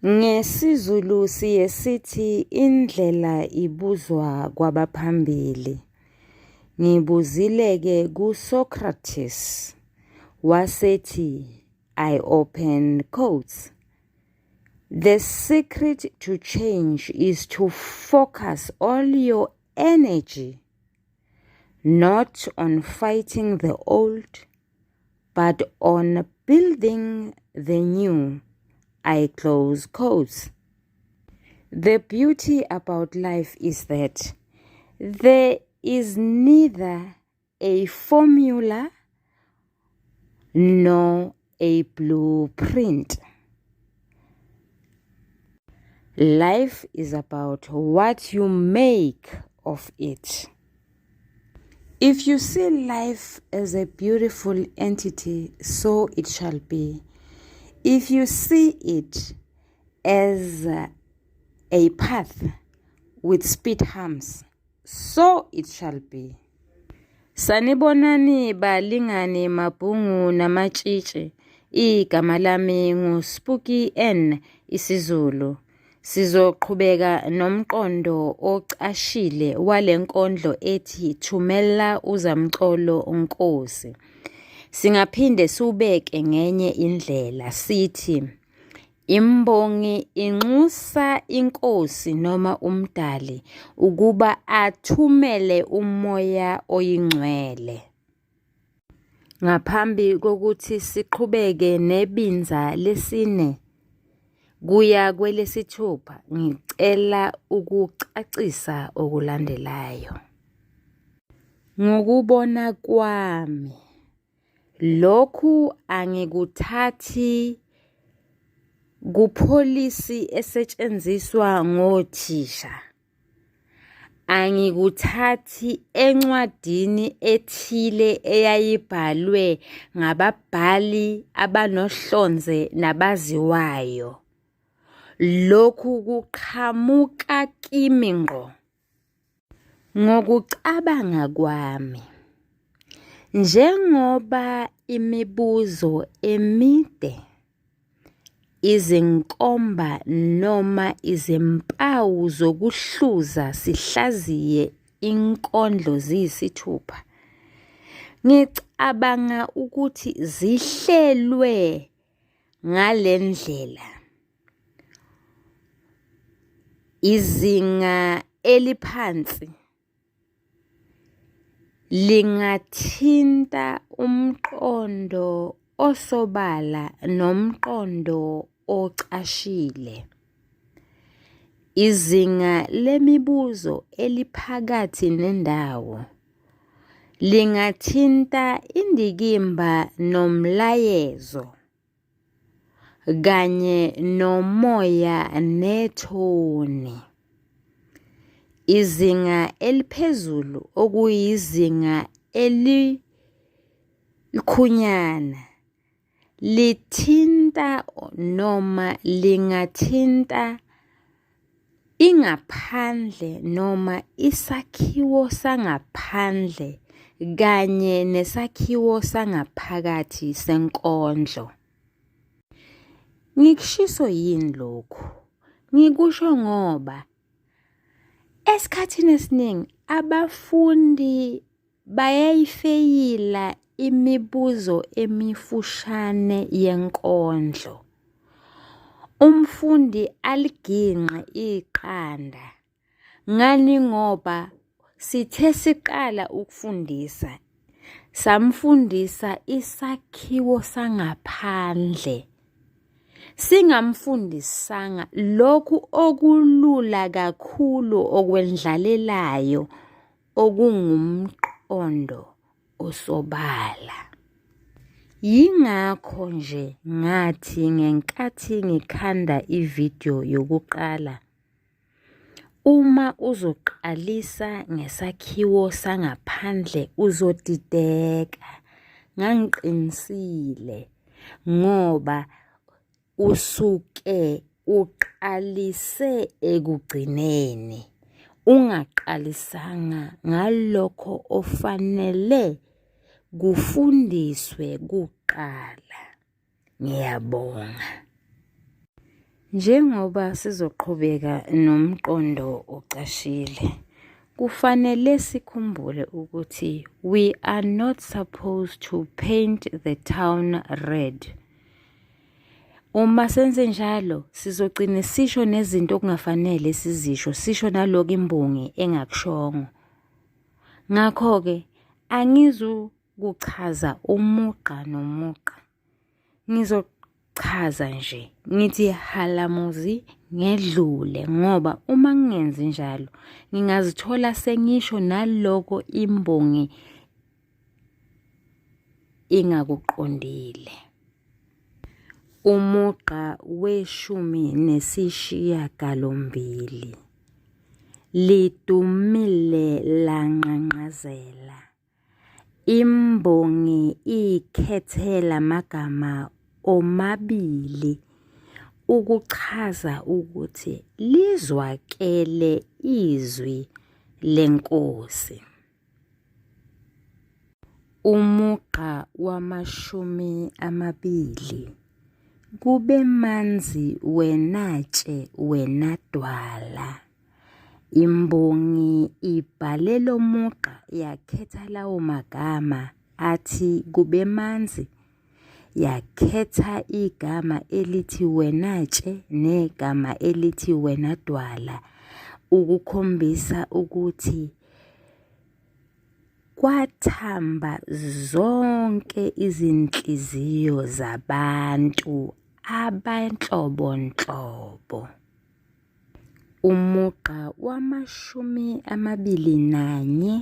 NgesiZulu siye sithi indlela ibuzwa kwabaphambili. Ngibuzile-ke kuSocrates wasethi, I open quotes, "The secret to change is to focus all your energy not on fighting the old, but on building the new." I close quotes. The beauty about life is that there is neither a formula nor a blueprint. Life is about what you make of it. If you see life as a beautiful entity, so it shall be. If you see it as a path with speed humps, so it shall be. Sanibonani balingani mabhungu namatshitshi. Igama lami nguSpooky N isiZulu. Sizoqhubeka nomqondo ocashile walenkondlo ethi thumela uzamcolo Nkosi. Singaphinde siubeke ngenye indlela sithi imbongi inxusa inkosi noma umdali ukuba athumele umoya oyingcwele. Ngaphambi kokuthi siqhubeke nebinza lesine kuya kwelesithupha, ngicela ukucacisa okulandelayo. Ngokubona kwami, lokhu angikuthathi kupholisi esetshenziswa ngothisha. Angikuthathi encwadini ethile eyayibhalwe ngababhali abanohlonze nabaziwayo. Lokhu kuqhamuka kimi ngqo ngokucabanga kwami. Njengoba imibuzo emide, izinkomba noma izimpawu zokuhluza sihlaziye inkondlo ziyisithupha, ngicabanga ukuthi zihlelwe ngale ndlela. Izinga eliphansi lingathinta umqondo osobala nomqondo ocashile. Izinga lemibuzo eliphakathi nendawo lingathinta indikimba nomlayezo kanye nomoya nethoni. Izinga eliphezulu okuyizinga elikhunyana lithinta noma lingathinta ingaphandle noma isakhiwo sangaphandle kanye nesakhiwo sangaphakathi senkondlo. Ngikushiso yini lokhu? Ngikusho ngoba esikhathini esiningi abafundi bayayifeyila imibuzo emifushane yenkondlo. Umfundi aliginqe iqanda. Ngani ngoba sithe siqala ukufundisa, samfundisa isakhiwo sangaphandle. Singamfundisanga lokhu okulula kakhulu okwendlalelayo okungumqondo osobala. Yingakho nje ngathi ngenkathi ngikhanda ivideo yokuqala, uma uzoqalisa ngesakhiwo sangaphandle uzodideka. Ngangiqinisile ngoba usuke uqalise ekugcineni, ungaqalisanga ngalokho ofanele kufundiswe kuqala. Ngiyabonga. Njengoba sizoqhubeka nomqondo ocashile, kufanele sikhumbule ukuthi we are not supposed to paint the town red. Uma senze njalo, sizogcina sisho nezinto okungafanele sizisho, sisho naloko imbongi engakushongo. Ngakho-ke, angizukuchaza umugqa nomugqa. Ngizochaza nje, ngithi halamuzi ngedlule ngoba uma ngingenzi njalo, ngingazithola sengisho naloko imbongi ingakuqondile. Umugqa we-18 lidumile lanqanqazela. Imbongi ikhethe lamagama omabili ukuchaza ukuthi lizwakele izwi lenkosi. Umugqa wama-20 kube manzi wenatshe wenadwala. Imbongi ibhale lo mugqa yakhetha lawo magama athi kube manzi, yakhetha igama elithi wenatshe negama elithi wenadwala ukukhombisa ukuthi kwathamba zonke izinhliziyo zabantu abanhlobonhlobo. Umugqa wama-21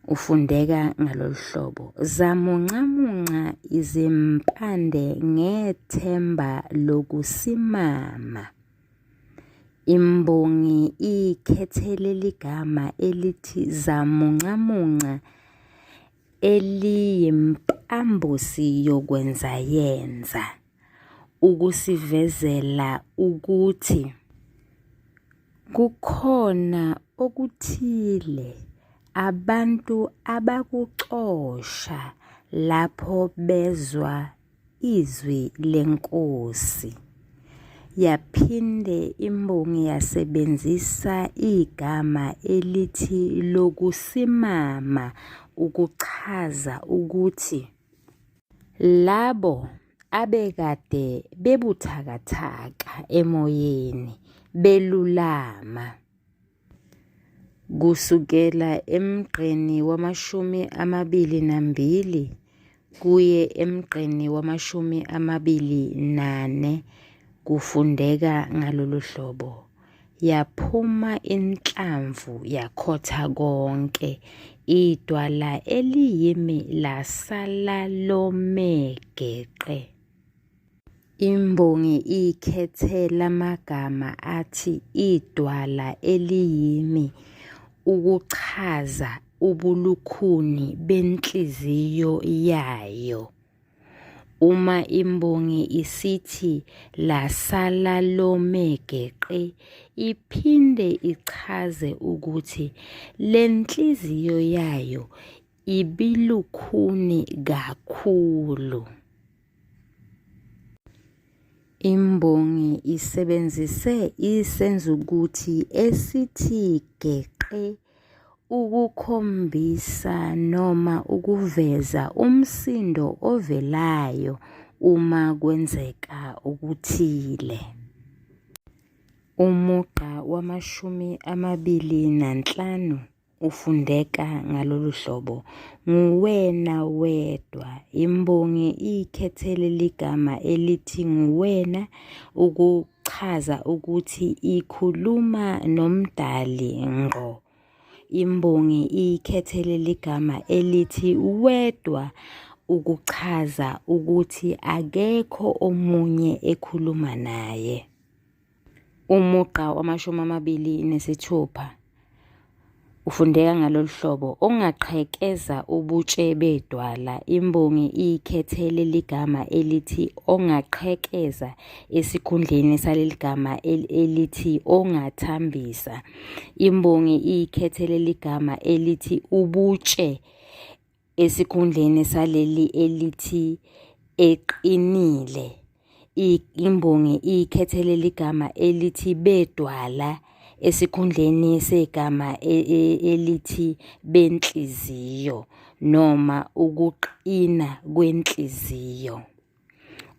ufundeka ngalolu hlobo. Zamuncamunca izimpande ngethemba lokusimama. Imbongi ikhethele ligama elithi zamuncamunca eliyimpambusi yokwenza yenza ukusivezela ukuthi kukhona okuthile abantu abakuxosha lapho bezwa izwi lenkosi. Yaphinde imbongi yasebenzisa igama elithi lokusimama ukuchaza ukuthi labo abekade bebuthakathaka emoyeni belulama. Kusukela emgqeni wama-22 kuye emgqeni wama-24 kufundeka ngalolu hlobo. Yaphuma inhlamvu yakhotha konke, idwala eliyimi lasala lome geqe. Imbongi ikhethe lamagama athi idwala eliyimi ukuchaza ubulukhuni benhliziyo yayo. Uma imbongi isithi lasala lome geqe, iphinde ichaze ukuthi lenhliziyo yayo ibilukhuni kakhulu. Imbongi isebenzise isenzukuthi esithi geqe ukukhombisa noma ukuveza umsindo ovelayo uma kwenzeka okuthile. Umugqa wama-25 ufundeka ngalolu hlobo. Nguwena wedwa. Imbongi ikhethele ligama elithi nguwena ukuchaza ukuthi ikhuluma nomdali ngqo. Imbongi ikhethele ligama elithi wedwa ukuchaza ukuthi akekho omunye ekhuluma naye. Umugqa wama-26 ufundeka ngalolu hlobo. Ongaqhekeza ubutshe bedwala. Imbongi ikhethele ligama elithi ongaqhekeza esikhundleni saleli gama elithi ongathambisa. Imbongi ikhethele ligama elithi ubutshe esikhundleni saleli elithi eqinile. imbongi ikhethelele igama elithi bedwala esikhundleni segama elithi benhliziyo noma ukuqina kwenhliziyo.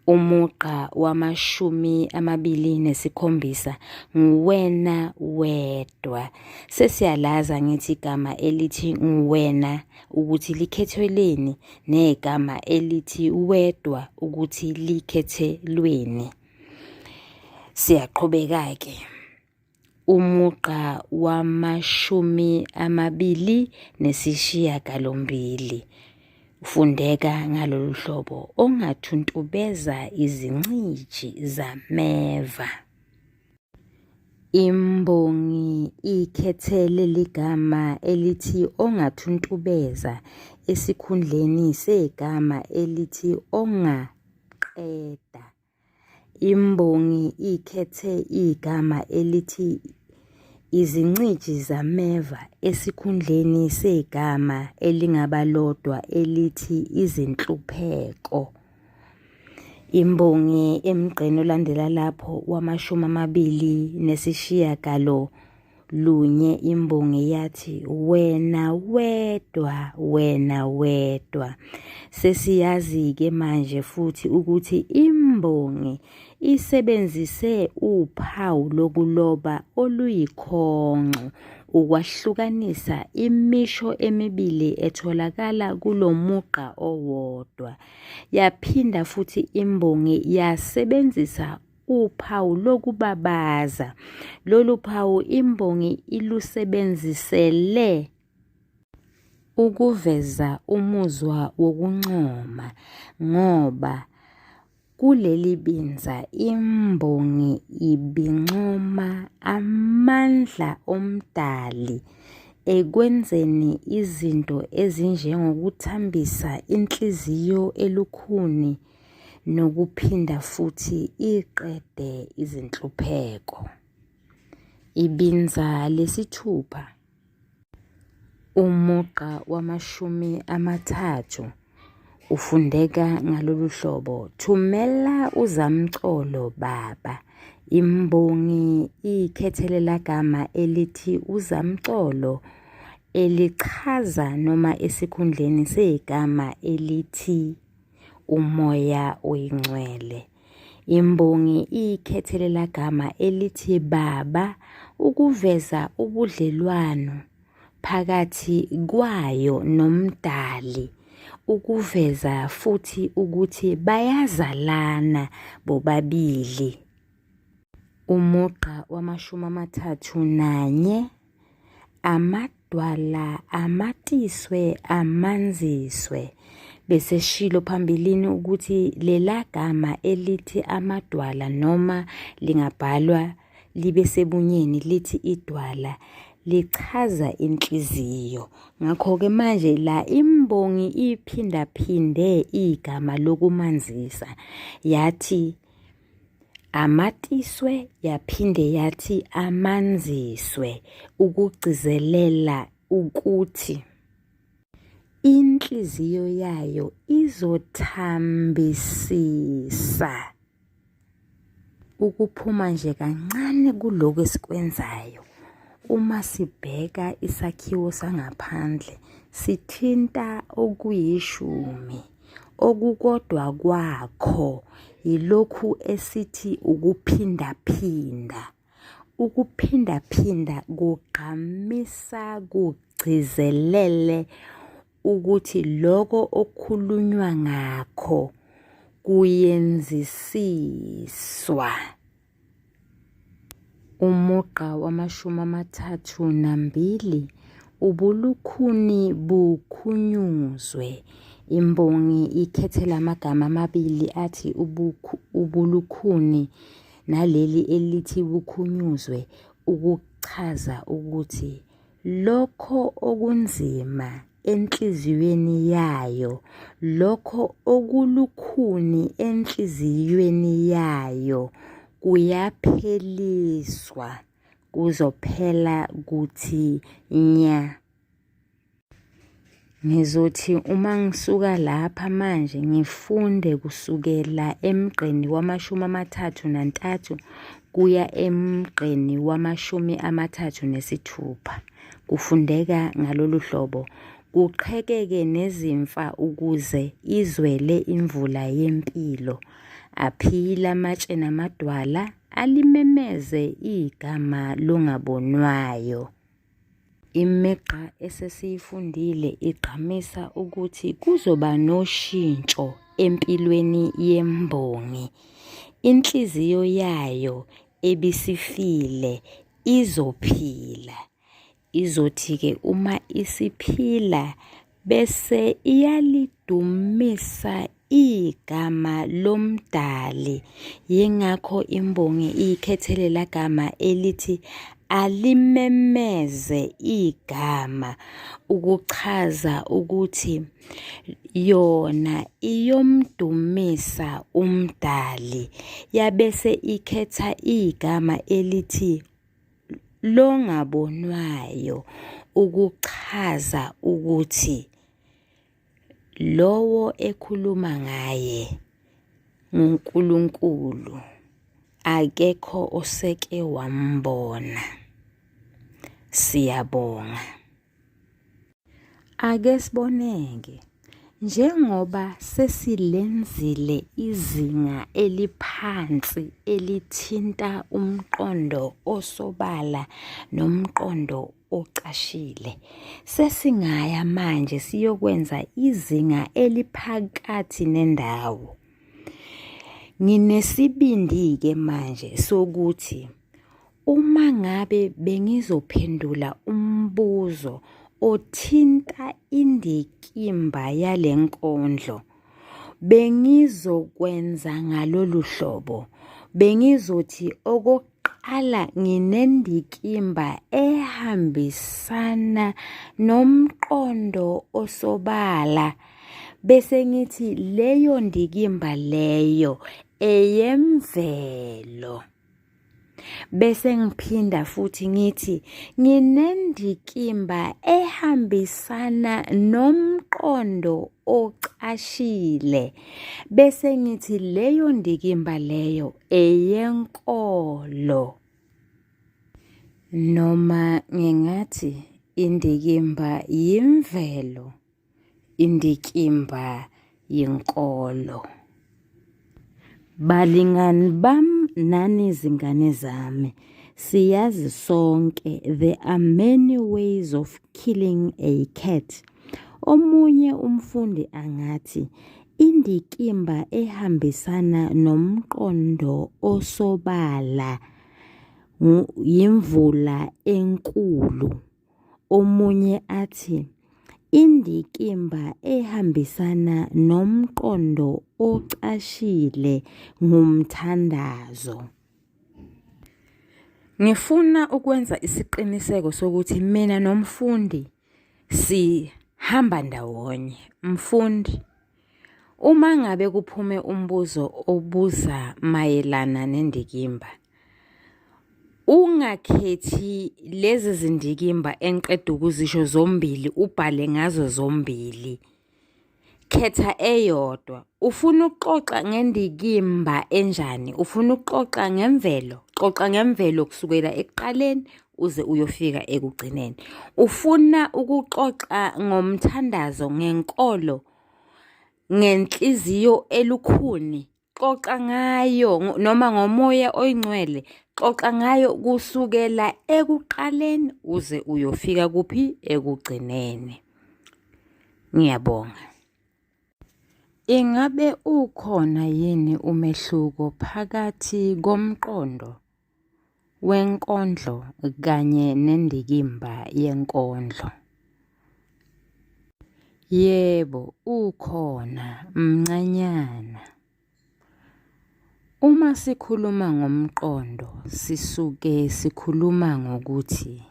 Umugqa wama-27 nguwena wedwa. Sesiyalaza ngithi igama elithi nguwena ukuthi likhethelweni negama elithi wedwa ukuthi likhethelweni. Siyaqhubeka-ke. Umugqa wama-28 ufundeka ngalolu hlobo ongathuntubeza izinciji zameva. Imbongi ikhethele ligama elithi ongathuntubeza esikhundleni segama elithi ongaqeda. Imbongi ikhethe igama elithi izinciji zameva esikhundleni segama elingabalodwa elithi izinhlupheko. Imbongi emgqeni olandela lapho wama-29 imbongi yathi wena wedwa, wena wedwa. Sesiyazi-ke manje futhi ukuthi imbongi isebenzise uphawu lokuloba oluyikhongco ukwahlukanisa imisho emibili etholakala kulo mugqa owodwa. Yaphinda futhi imbongi yasebenzisa uphawu lokubabaza. Lolu phawu imbongi ilusebenzisele ukuveza umuzwa wokuncoma ngoba kuleli binza imbongi ibincoma amandla omdali ekwenzeni izinto ezinjengokuthambisa inhliziyo elukhuni nokuphinda futhi iqede izinhlupheko. Ibinza lesithupha. Umugqa wama-30 ufundeka ngalolu hlobo. Thumela uzamcolo baba. Imbongi ikhethelela gama elithi uzamcolo elichaza noma esikhundleni segama elithi umoya oyingcwele. Imbongi ikhethelela gama elithi baba ukuveza ubudlelwano phakathi kwayo nomdali, ukuveza futhi ukuthi bayazalana bobabili. Umugqa wama-31 amadwala amatiswe amanziswe. Bese shilo phambilini ukuthi lela gama elithi amadwala noma lingabhalwa libe sebunyeni lithi idwala lichaza inhliziyo. Ngakho-ke manje la imbongi iphindaphinde igama lokumanzisa yathi amatiswe yaphinde yathi amanziswe ukugcizelela ukuthi inhliziyo yayo izothambisisa ukuphuma nje kancane kuloko esikwenzayo. Uma sibheka isakhiwo sangaphandle sithinta okuyishumi. Okukodwa kwakho yilokhu esithi ukuphindaphinda. Ukuphindaphinda kugqamisa kugcizelele ukuthi loko okhulunywa ngakho kuyenzisiswa. Umugqa wama-32 ubulukhuni bukhunyuzwe. Imbongi ikhethela amagama amabili athi ubulukhuni naleli elithi bukhunyuzwe ukuchaza ukuthi lokho okunzima enhliziyweni yayo, lokho okulukhuni enhliziyweni yayo kuyapheliswa kuzophela kuthi nya. Ngizothi uma ngisuka lapha manje ngifunde kusukela emgqeni wama-33 kuya emgqeni wama-36. Kufundeka ngalolu hlobo, kuqhekeke nezimfa ukuze izwele imvula yempilo, aphile amatshe namadwala, alimemeze igama longabonwayo. Imigqa esesiyifundile igqamisa ukuthi kuzoba noshintsho empilweni yembongi. Inhliziyo yayo ebisifile izophila. Izothi-ke uma isiphila bese iyalidumisa igama lomdali. Yingakho imbongi ikhethelela gama elithi alimemeze igama, ukuchaza ukuthi yona iyomdumisa umdali. Yabese ikhetha igama elithi longabonwayo, ukuchaza ukuthi lowo ekhuluma ngaye nguNkulunkulu, akekho oseke wambona. Siyabonga. Ake siboneke, njengoba sesilenzile izinga eliphansi elithinta umqondo osobala nomqondo ocashile, sesingaya manje siyokwenza izinga eliphakathi nendawo. Nginesibindi-ke manje sokuthi uma ngabe bengizophendula umbuzo othinta indikimba yale nkondlo, bengizokwenza ngalolu hlobo. Bengizothi okokuqala nginendikimba ehambisana nomqondo osobala, bese ngithi leyo ndikimba leyo eyemvelo. Bese ngiphinda futhi ngithi nginendikimba ehambisana nomqondo ocashile, bese ngithi leyo ndikimba leyo eyenkolo. Noma ngingathi indikimba yimvelo, indikimba yenkolo. Balingani bami nani zingane zami, siyazi sonke there are many ways of killing a cat. Omunye umfundi angathi indikimba ehambisana nomqondo osobala yimvula enkulu. Omunye athi indikimba ehambisana nomqondo ocashile ngumthandazo. Ngifuna ukwenza isiqiniseko sokuthi mina nomfundi sihamba ndawonye. Mfundi, uma ngabe kuphume umbuzo obuza mayelana nendikimba, ungakhethi lezi zindikimba engiqeda ukuzisho zombili ubhale ngazo zombili. Khetha eyodwa. Ufuna ukuxoxa ngendikimba enjani? Ufuna ukuxoxa ngemvelo? Xoxa ngemvelo kusukela ekuqaleni uze uyofika ekugcineni. Ufuna ukuxoxa ngomthandazo, ngenkolo, ngenhliziyo elukhuni? Xoxa ngayo, noma ngomoya oyingcwele, xoxa ngayo kusukela ekuqaleni uze uyofika kuphi? Ekugcineni. Ngiyabonga. Ingabe ukhona yini umehluko phakathi komqondo wenkondlo kanye nendikimba yenkondlo? Yebo, ukhona mncanyana. Uma sikhuluma ngomqondo, sisuke sikhuluma ngokuthi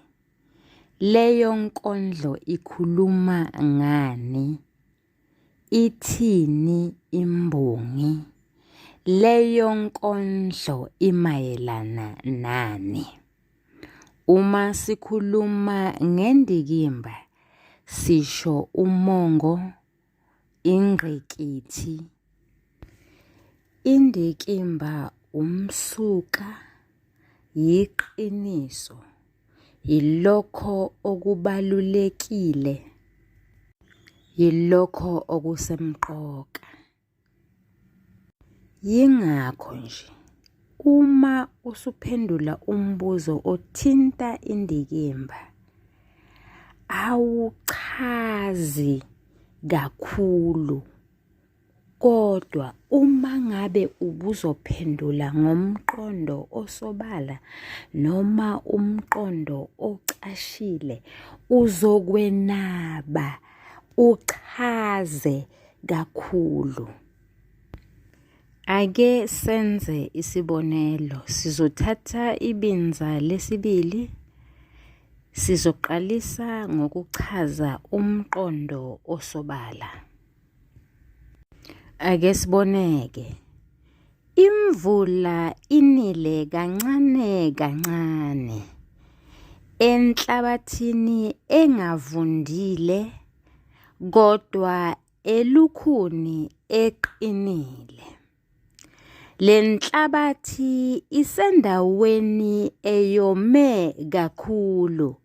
leyo nkondlo ikhuluma ngani, ithini imbongi, leyo nkondlo imayelana nani. Uma sikhuluma ngendikimba, sisho umongo, ingqikithi. Indikimba umsuka, yiqiniso, yilokho okubalulekile, yilokho okusemqoka. Yingakho nje uma usuphendula umbuzo othinta indikimba, awuchazi kakhulu, kodwa uma ngabe ubuzophendula ngomqondo osobala noma umqondo ocashile, uzokwenaba uchaze kakhulu. Ake senze isibonelo. Sizothatha ibinza lesibili. Sizoqalisa ngokuchaza umqondo osobala. Ake siboneke. Imvula inile kancane kancane enhlabathini engavundile kodwa elukhuni eqinile. Lenhlabathi isendaweni eyome kakhulu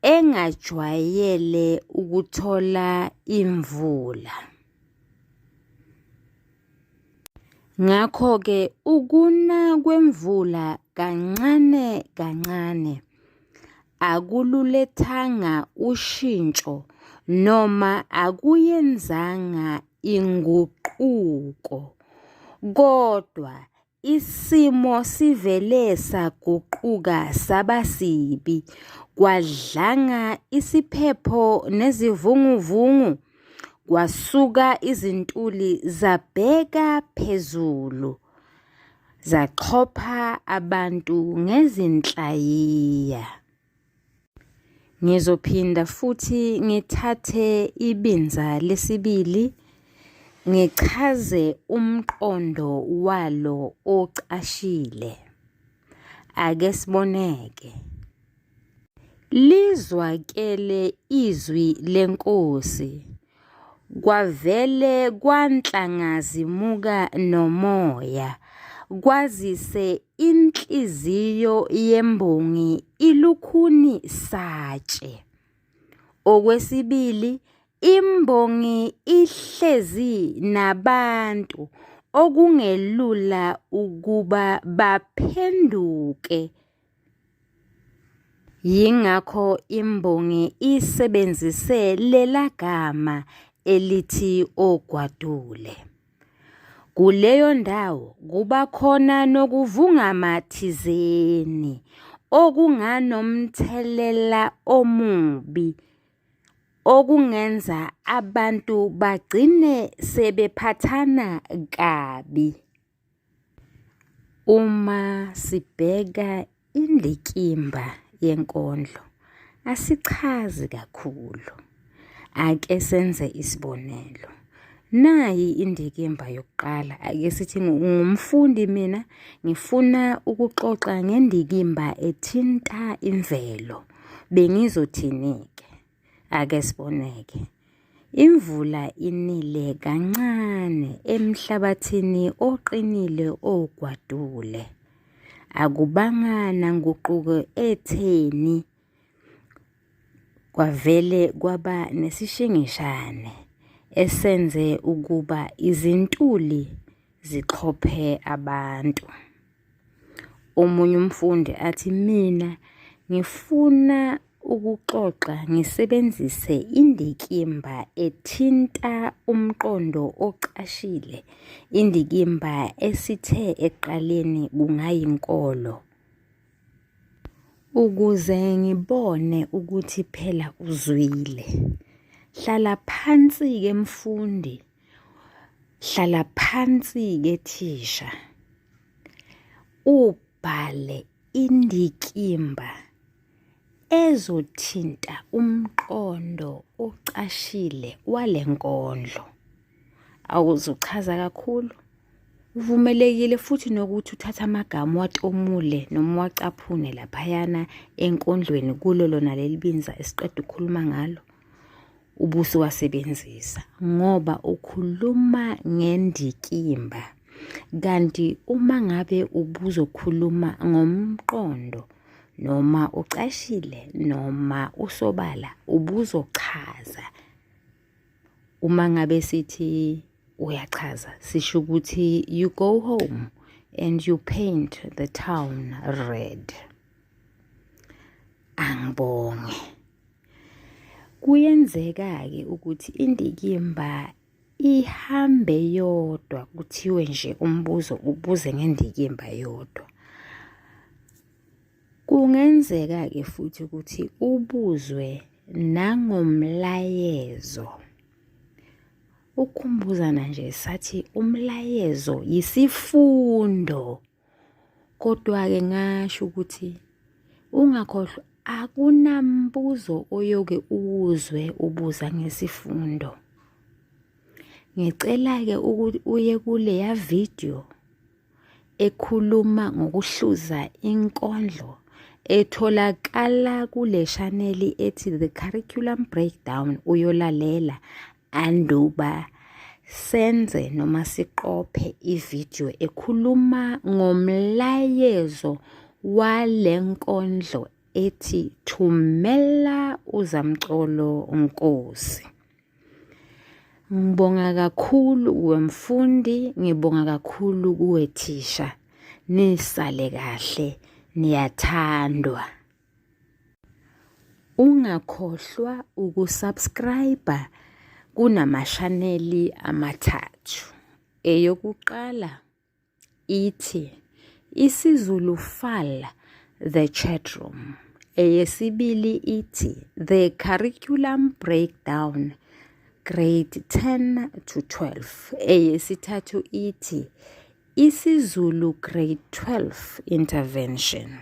engajwayele ukuthola imvula. Ngakho-ke ukuna kwemvula kancane kancane akululethanga ushintsho noma akuyenzanga inguquko. Kodwa isimo sivele saguquka saba sibi, kwadlanga isiphepho nezivunguvungu, kwasuka izintuli zabheka phezulu, zaqhopha abantu ngezinhlayiya. Ngizophinda futhi ngithathe ibinza lesibili, ngichaze umqondo walo ocashile. Ake siboneke. Lizwakele izwi lenkosi, kwavele kwanhlangazimuka nomoya, kwazise inhliziyo yembongi ilukhuni satshe. Okwesibili, imbongi ihlezi nabantu okungelula ukuba baphenduke. Yingakho imbongi isebenzise lela gama elithi ogwadule. Kuleyo ndawo kuba khona nokuvungama thizeni okunganomthelela omubi, okungenza abantu bagcine sebephathana kabi. Uma sibheka indikimba yenkondlo, asichazi kakhulu. Ake senze isibonelo. Nayi indikimba yokuqala. Ake sithi ngumfundi mina, ngifuna ukuxoxa ngendikimba ethinta imvelo. Bengizothinike. Ake siboneke. Imvula inile kancane emhlabathini oqinile ogwadule. Akubanga nanguquko etheni, kwavele kwaba nesishingishane esenze ukuba izintuli zixhophe abantu. Omunye umfundi athi, mina ngifuna ukuxoxa ngisebenzise indikimba ethinta umqondo ocashile, indikimba esithe eqaleni kungayinkolo. Ukuze ngibone ukuthi phela uzwile, hlala phansi-ke mfundi, hlala phansi-ke thisha, ubhale indikimba ezothinta umqondo ocashile walenkondlo. Awuzuchaza kakhulu, uvumelekile futhi nokuthi uthathe amagama watomule noma wacaphune laphayana enkondlweni kulo lona leli binza esiqeda ukukhuluma ngalo. ubusuwasebenzisa ngoba ukhuluma ngendikimba. Kanti uma ngabe ubuzokhuluma ngomqondo noma ucashile noma usobala ubuzochaza. Uma ngabe sithi uyachaza sisho ukuthi you go home and you paint the town red. Angibonge. Kuyenzeka-ke ukuthi indikimba ihambe yodwa kuthiwe nje umbuzo ubuze ngendikimba yodwa. Kungenzeka-ke futhi ukuthi ubuzwe nangomlayezo. Ukukhumbuzana nje sathi umlayezo yisifundo. Kodwa-ke ngasho ukuthi ungakhohlwa akunambuzo oyoke uzwe ubuza ngesifundo. Ngicela-ke ukuthi uye kuleya video ekhuluma ngokuhluza inkondlo etholakala kule channel ethi The Curriculum Breakdown, uyolalela anduba senze noma siqophe ivideo ekhuluma ngomlayezo walenkondlo ethi thumela uZamcolo Nkosi. Ngibonga kakhulu kuwe mfundi, ngibonga kakhulu kuwe thisha. Nisale kahle, niyathandwa. Ungakhohlwa ukusubscribe kunamashaneli amathathu. Eyokuqala ithi isiZulu Fal The Chatroom. Eyesibili ithi The Curriculum Breakdown Grade 10 to 12. Eyesithathu ithi isiZulu Grade 12 Intervention.